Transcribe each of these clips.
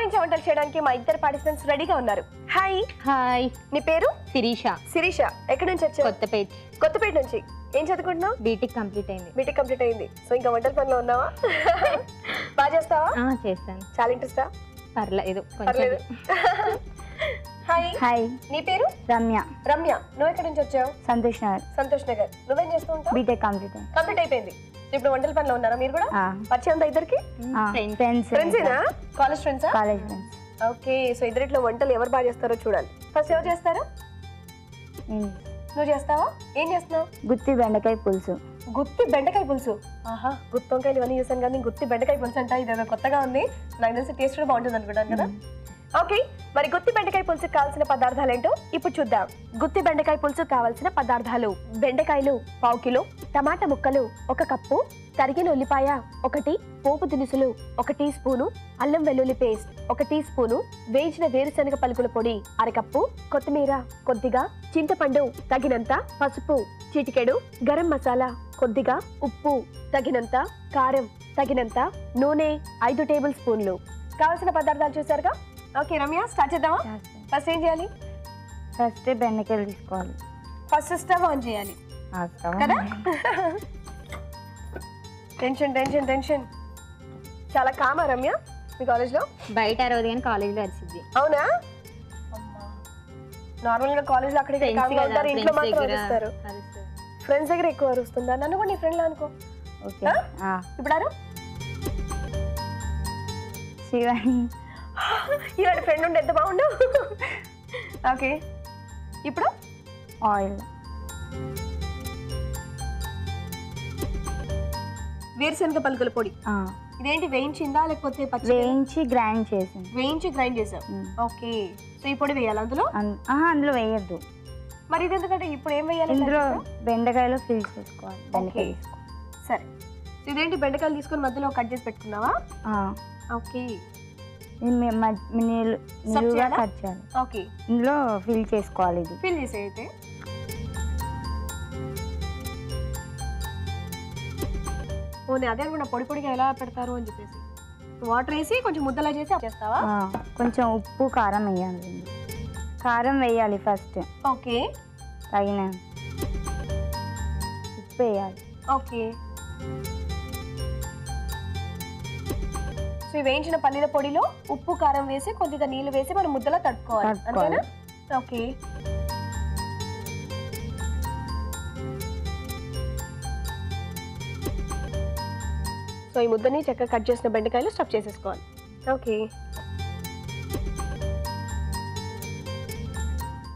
అలరించే వంటలు చేయడానికి మా ఇద్దరు పార్టిసిపెంట్స్ రెడీగా ఉన్నారు. హాయ్. హాయ్. నీ పేరు? శిరీష. శిరీష, ఎక్కడి నుంచి వచ్చావు? కొత్తపేట. కొత్తపేట నుంచి. ఏం చదువుకుంటున్నావు? బీటెక్ కంప్లీట్ అయింది. బీటెక్ కంప్లీట్ అయింది. సో ఇంకా వంటల పనిలో ఉన్నావా? బాగా చేస్తావా? చేస్తాను. చాలా ఇంట్రెస్టా? పర్లేదు. పర్లేదు. హాయ్. హాయ్. నీ పేరు? రమ్య. రమ్య, నువ్వు ఎక్కడి నుంచి వచ్చావు? సంతోష్ నగర్. సంతోష్ నగర్. నువ్వేం చేస్తూ ఉంటావు? బీటెక్ కంప్లీట్ అయింది. కంప్లీట్ అయిపోయింది. ఇప్పుడు వంటల పనిలో ఉన్నారా మీరు కూడా? పరిచయం ఉందా ఇద్దరికి? ఫ్రెండ్స్. ఫ్రెండ్సేనా? కాలేజ్ ఫ్రెండ్సా? College friends. ఓకే. సో ఇద్దరిట్లో వంటలు ఎవరు బాగా చేస్తారో చూడాలి. ఫస్ట్ ఎవరు చేస్తారా? నువ్వు చేస్తావా? ఏం చేస్తున్నావు? గుత్తి బెండకాయ పులుసు. గుత్తి బెండకాయ పులుసు. ఆహా, గుత్తి వంకాయలు ఇవన్నీ చేశాను కానీ గుత్తి బెండకాయ పులుసు అంట. ఇదేదో కొత్తగా ఉంది. నాకు తెలిసి టేస్ట్ కూడా బాగుంటుంది అనుకుంటాను కదా. ఓకే, మరి గుత్తి బెండకాయ పులుసుకు కావాల్సిన పదార్థాలు ఏంటో ఇప్పుడు చూద్దాం. గుత్తి బెండకాయ పులుసుకు కావాల్సిన పదార్థాలు: బెండకాయలు 1/2 కిలో, టమాటా ముక్కలు 1 కప్పు, తరిగిన ఉల్లిపాయ 1, పోపు దినుసులు 1 టీ స్పూను, అల్లం వెల్లుల్లి పేస్ట్ 1 టీ స్పూను, వేయించిన వేరుశనగ పలుకుల పొడి 1/2 కప్పు, కొత్తిమీర కొద్దిగా, చింతపండు తగినంత, పసుపు చిటికెడు, గరం మసాలా కొద్దిగా, ఉప్పు తగినంత, కారం తగినంత, నూనె 5 టేబుల్ స్పూన్లు. కావాల్సిన పదార్థాలు చూసారుగా. ఓకే రమ్య, స్టార్ట్ చేద్దామా? ఫస్ట్ ఏం చేయాలి? ఫస్ట్ బెండకాయలు తీసుకోవాలి. ఫస్ట్ స్టవ్ ఆన్ చేయాలి కదా. Tension tension tension. చాలా కామా రమ్య మీ కాలేజ్లో? బయట అరవదు కానీ కాలేజ్లో అరిసిద్ది. అవునా? నార్మల్ గా కాలేజ్లో అక్కడికి ఉంటారు, ఇంట్లో మాత్రం అరుస్తారు. ఫ్రెండ్స్ దగ్గర ఎక్కువ అరుస్తుందా? నన్ను కూడా నీ ఫ్రెండ్ లా అనుకో. ఓకే. ఇప్పుడు అరు. శివాని. ఇలాంటి ఫ్రెండ్ ఉంటే ఎంత బాగుండు. ఓకే, ఇప్పుడు ఆయిల్. వేరుశనగ పలుకుల పొడి. ఇదేంటి, వేయించిందా లేకపోతే వేయించి గ్రైండ్ చేసింది? వేయించి గ్రైండ్ చేసాం. ఓకే, సో ఈ పొడి వేయాలి అందులో? అందులో వేయద్దు. మరి ఇది ఎందుకంటే ఇప్పుడు ఏం వేయాలి? ఇందులో బెండకాయలు ఫిల్ చేసుకోవాలి. బెండకాయ సరే. ఇదేంటి, బెండకాయలు తీసుకొని మధ్యలో కట్ చేసి పెట్టుకున్నావా? ఓకే. నిలువుగా కట్ చేయాలి. ఓకే, ఇందులో ఫిల్ చేసుకోవాలి. ఇది ఫిల్ చేసే అయితే అదే అనుకున్నా, పొడి పొడిగా ఎలా పెడతారు అని చెప్పేసి. వాటర్ వేసి కొంచెం ముద్దలా చేసి చేస్తావా? కొంచెం ఉప్పు కారం వేయాలి. కారం వేయాలి ఫస్ట్. ఓకే, తగిన ఉప్పు వేయాలి. ఓకే. సో వేయించిన పల్లీల పొడిలో ఉప్పు కారం వేసి కొద్దిగా నీళ్లు వేసి మనం ముద్దలా తడుపుకోవాలి అంతేనా? ఓకే. సో ఈ ముద్దని చక్కగా కట్ చేసిన బెండకాయలు స్టఫ్ చేసేసుకోవాలి. ఓకే,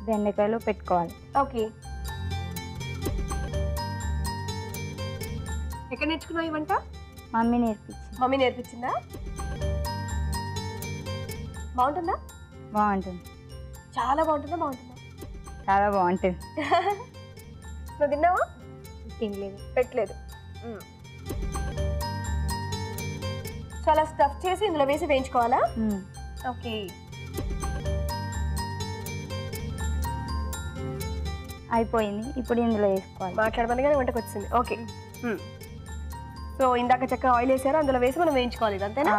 బెండకాయలు పెట్టుకోవాలి. ఓకే. ఎక్కడ నేర్చుకున్నావు ఈ వంట? మమ్మీ నేర్పించింది. మమ్మీ నేర్పించిందా? బాగుంటుందా? బాగుంటుంది. చాలా బాగుంటుందా? బాగుంటుందా? చాలా బాగుంటుంది. నువ్వు తిన్నావా? తినలేదు. పెట్టలేదు. సో అలా స్టఫ్ చేసి ఇందులో వేసి వేయించుకోవాలా? ఓకే. అయిపోయింది. ఇప్పుడు ఇందులో వేసుకోవాలి. మాట్లాడమని వంటకు వచ్చింది. ఓకే. సో ఇందాక చక్కగా ఆయిల్ వేసారు, అందులో వేసి మనం వేయించుకోవాలి. ఇది అంతేనా?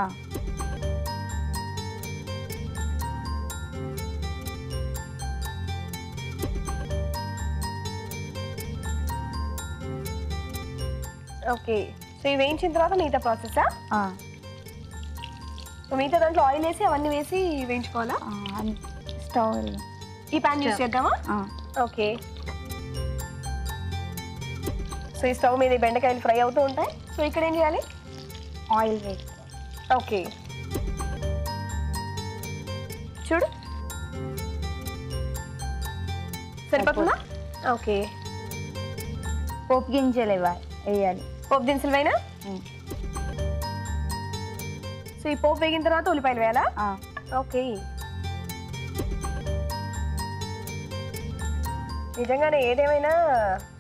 ఓకే. సో ఇవి వేయించిన తర్వాత మిగతా ప్రాసెసా? సో మిగతా దాంట్లో ఆయిల్ వేసి అవన్నీ వేసి వేయించుకోవాలా? స్టవ్ ఈ ప్యాన్ యూస్ చేద్దామా? ఓకే. సో ఈ స్టవ్ మీద బెండకాయలు ఫ్రై అవుతూ ఉంటాయి. సో ఇక్కడ ఏం చేయాలి? ఆయిల్ వేసుకోవాలి. ఓకే, చూడు సరిపోతుందా? ఓకే. పోపు గింజలు వేయాలి. పోపు దినుసులు వేయనా? సో ఈ పోపు వేగిన తర్వాత ఉల్లిపాయలు వేయాలా? ఓకే. నిజంగానే ఏదేమైనా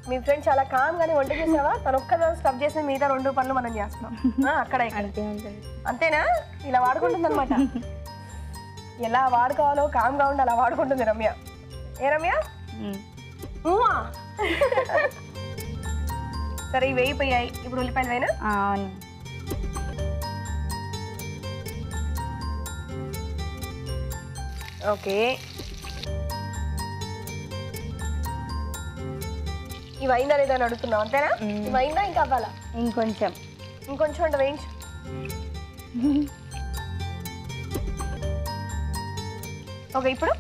మీ ఫ్రెండ్ చాలా కామ్ గానే వంట చేసావా? తను ఒక్కదాన్ని స్టఫ్ చేసిన మిగతా 2 పనులు మనం చేస్తున్నాం. అక్కడ అంతేనా? ఇలా వాడుకుంటుంది అనమాట. ఎలా వాడుకోవాలో కామ్గా ఉండి అలా వాడుకుంటుంది రమ్య. ఏ రమ్య? సరే ఇవి వేయిపోయాయి. ఇప్పుడు ఉల్లిపాయలు వేయనా? అవును. ఓకే, ఇవి అయిందా లేదా అని అడుగుతున్నావు అంతేనా? ఇవి అయిందా ఇంకా అవ్వాలా? ఇంకొంచెం. ఇంకొంచెం ఉండ వేయించు. ఓకే, ఇప్పుడు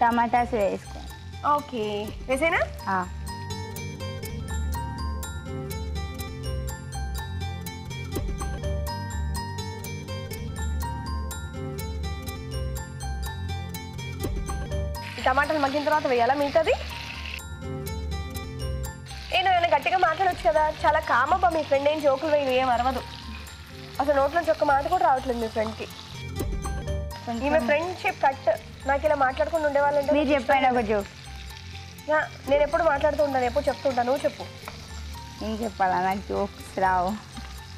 టమాటాస్ వేసుకో. ఓకే, వేసేనా? ఈ టమాటాలు మగ్గిన తర్వాత వేయాలా మిగతాది? నేను గట్టిగా మాట్లాడొచ్చు కదా, చాలా కామబ్బా మీ ఫ్రెండ్, ఏం జోకులు వేయదు, ఏం అరవదు అసలు, నోట్లోంచి ఒక్క మాట కూడా రావట్లేదు మీ ఫ్రెండ్కి. ఈమె ఫ్రెండ్షిప్ కట్. నాకు ఇలా మాట్లాడుకుంటూ ఉండేవాళ్ళంటే మీరు చెప్పండి ఒక జోక్. నేను ఎప్పుడు మాట్లాడుతూ ఉంటాను, ఎప్పుడు చెప్తుంటాను, నువ్వు చెప్పు. ఏం చెప్పాలా, నాకు జోక్స్ రావు.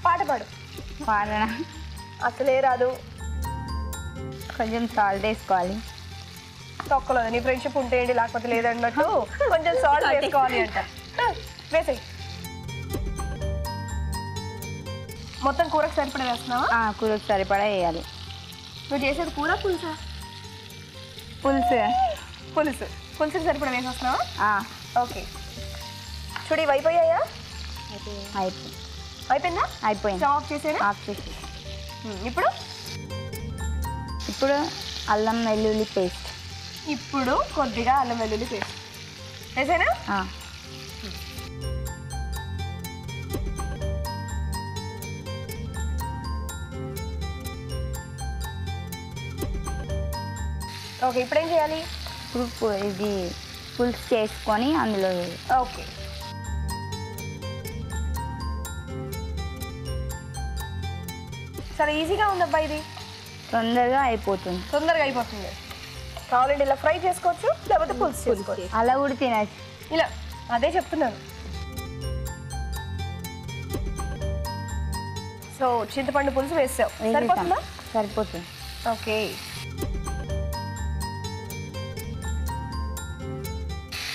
పాట పాడు. పాడనా? అసలే రాదు. కొంచెం సాల్ట్ వేసుకోవాలి. తొక్కలేదు, నీ ఫ్రెండ్షిప్ ఉంటే ఏంటి లేకపోతే లేదన్నట్టు కొంచెం సాల్ట్ వేసుకోవాలి అంట. వేసేయి. మొత్తం కూరకు సరిపడా వేస్తున్నావా? కూరకు సరిపడా వేయాలి. నువ్వు చేసేది కూర పులుసా? పులుసు. పులుసు. పులుసుకి సరిపడా వేసేస్తున్నావా? ఓకే, చూడు ఇవి అయిపోయాయా? అయిపోయిందా? అయిపోయింది. Stove off చేసేనా? ఆఫ్ చేసి. ఇప్పుడు ఇప్పుడు అల్లం వెల్లుల్లి పేస్ట్. ఇప్పుడు కొద్దిగా అల్లం వెల్లుల్లి పేస్ట్ వేసేనా? ఓకే, ఇప్పుడు ఏం చేయాలి? ఇప్పుడు ఇది పులుసు చేసుకొని అందులో. ఓకే, చాలా ఈజీగా ఉందబ్బా, ఇది తొందరగా అయిపోతుంది. తొందరగా అయిపోతుంది. కావాలంటే ఇలా ఫ్రై చేసుకోవచ్చు, లేకపోతే పులుసు చేసుకోవచ్చు. అలా కూడా తినచ్చు. ఇలా అదే చెప్తున్నాను. సో చింతపండు పులుసు వేసావు, సరిపోతుందా? సరిపోతుంది. ఓకే,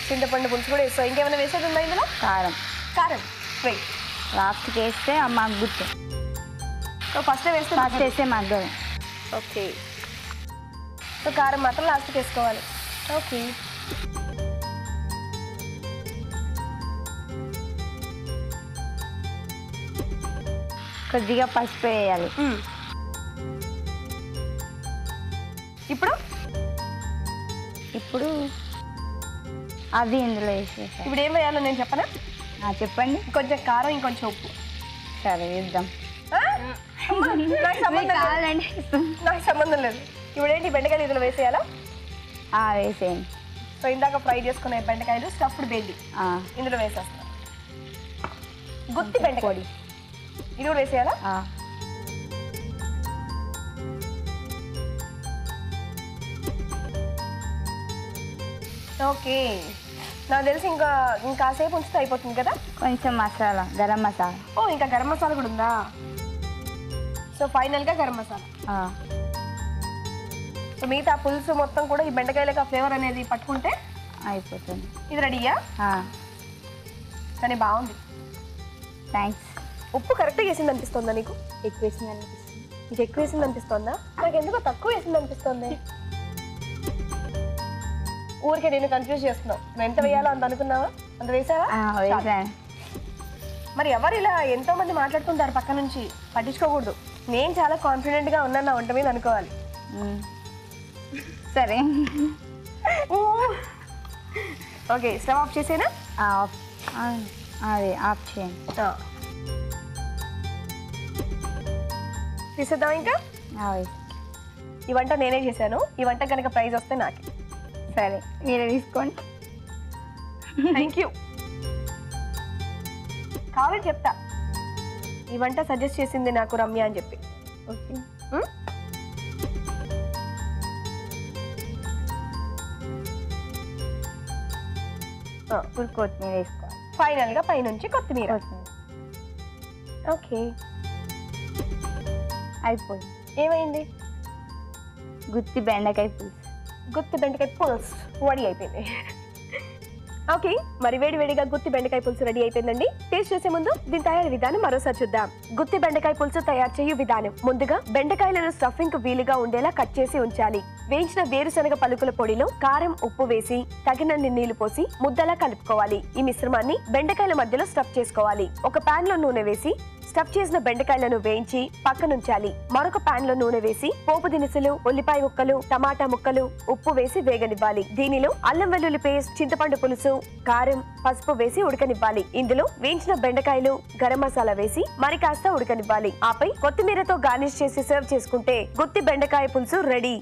చింతపండు పులుసు కూడా వేస్తావు. ఇంకేమైనా వేసేది ఉందా ఇందులో? కారం. కారం ఫ్రై లాస్ట్కి వేస్తే మగ్గుతుంది. సో ఫస్ట్ వేస్తే మగ్గదు. ఓకే, సో కారం మాత్రం లాస్ట్కి వేసుకోవాలి. ఓకే, కొద్దిగా పసుపు వేయాలి. ఇప్పుడు ఇప్పుడు అది ఇందులో వేసేసాను. ఇప్పుడు ఏం వేయాలో నేను చెప్పనా? చెప్పండి. కొంచెం కారం, ఇంకొంచెం ఉప్పు. సరే వేద్దాం. నాకు సంబంధం లేదు. ఇప్పుడు ఏంటి, బెండకాయలు ఇందులో వేసేయాలా? వేసేయండి. సో ఇందాక ఫ్రై చేసుకునే బెండకాయలు స్టఫ్డ్ బెండి ఇందులో వేసేస్తాను. గుత్తి బెండకాయ పొడి ఇది కూడా వేసేయాలా? ఓకే, నాకు తెలిసి ఇంకాసేపు ఉంచితే అయిపోతుంది కదా. కొంచెం మసాలా, గరం మసాలా. ఇంకా గరం మసాలా కూడా ఉందా? సో ఫైనల్గా గరం మసాలా. సో మిగతా పులుసు మొత్తం కూడా ఈ బెండకాయలకు ఆ ఫ్లేవర్ అనేది పట్టుకుంటే అయిపోతుంది. ఇది రెడీయా? కానీ బాగుంది. థ్యాంక్స్. ఉప్పు కరెక్ట్గా వేసింది అనిపిస్తుందా నీకు? ఎక్కువ వేసింది అనిపిస్తుంది. నీకు ఎక్కువ వేసింది అనిపిస్తుందా? నాకు ఎందుకో తక్కువ వేసింది అనిపిస్తుంది. ఊరికే నేను కన్ఫ్యూజ్ చేస్తున్నావు. నువ్వు ఎంత వేయాలో అంత అనుకున్నావా? అంత వేసావా? మరి ఎవరు ఇలా ఎంతో మంది మాట్లాడుతుంటారు పక్క నుంచి, పట్టించుకోకూడదు. నేను చాలా కాన్ఫిడెంట్గా ఉన్నాను నా వంట మీద అనుకోవాలి. సరే, ఓకే, స్టవ్ ఆఫ్ చేసేనా? అదే ఆఫ్ చేయండి. తీసేద్దాం ఇంకా. ఈ వంట నేనే చేశాను. ఈ వంట కనుక ప్రైజ్ వస్తే నాకే. సరే, మీరే తీసుకోండి. Thank you. కావాలి చెప్తా, ఈ వంట సజెస్ట్ చేసింది నాకు రమ్య అని చెప్పి. ఓకే, కొత్తిమీర వేసుకోవాలి. ఫైనల్గా పైనుంచి కొత్తిమీర. ఓకే, అయిపోయింది. ఏమైంది? గుత్తి బెండకాయ పులుసు. గుత్తి బెండకాయ పులుసు రెడీ అయిపోయింది. ఓకే, మరి వేడి వేడిగా గుత్తి బెండకాయ పులుసు రెడీ అయిపోయిందండి. టేస్ట్ చేసే ముందు దీని తయారీ విధానం మరోసారి చూద్దాం. గుత్తి బెండకాయ పులుసు తయారు చేయు విధానం. ముందుగా బెండకాయలను స్టఫింగ్ కు వీలుగా ఉండేలా కట్ చేసి ఉంచాలి. వేయించిన వేరుశనగ పలుకుల పొడిలో కారం, ఉప్పు వేసి తగినన్ని నీళ్లు పోసి ముద్దలా కలుపుకోవాలి. ఈ మిశ్రమాన్ని బెండకాయల మధ్యలో స్టఫ్ చేసుకోవాలి. ఒక పాన్ లో నూనె వేసి స్టఫ్ చేసిన బెండకాయలను వేయించి పక్కనుంచాలి. మరొక పాన్ లో నూనె వేసి పోపు దినుసులు, ఉల్లిపాయ ముక్కలు, టమాటా ముక్కలు, ఉప్పు వేసి వేగనివ్వాలి. దీనిలో అల్లం వెల్లుల్లి పేస్ట్, చింతపండు పులుసు, కారం, పసుపు వేసి ఉడకనివ్వాలి. ఇందులో వేయించిన బెండకాయలు, గరం మసాలా వేసి మరి కాస్త ఉడకనివ్వాలి. ఆపై కొత్తిమీరతో గార్నిష్ చేసి సర్వ్ చేసుకుంటే గుత్తి బెండకాయ పులుసు రెడీ.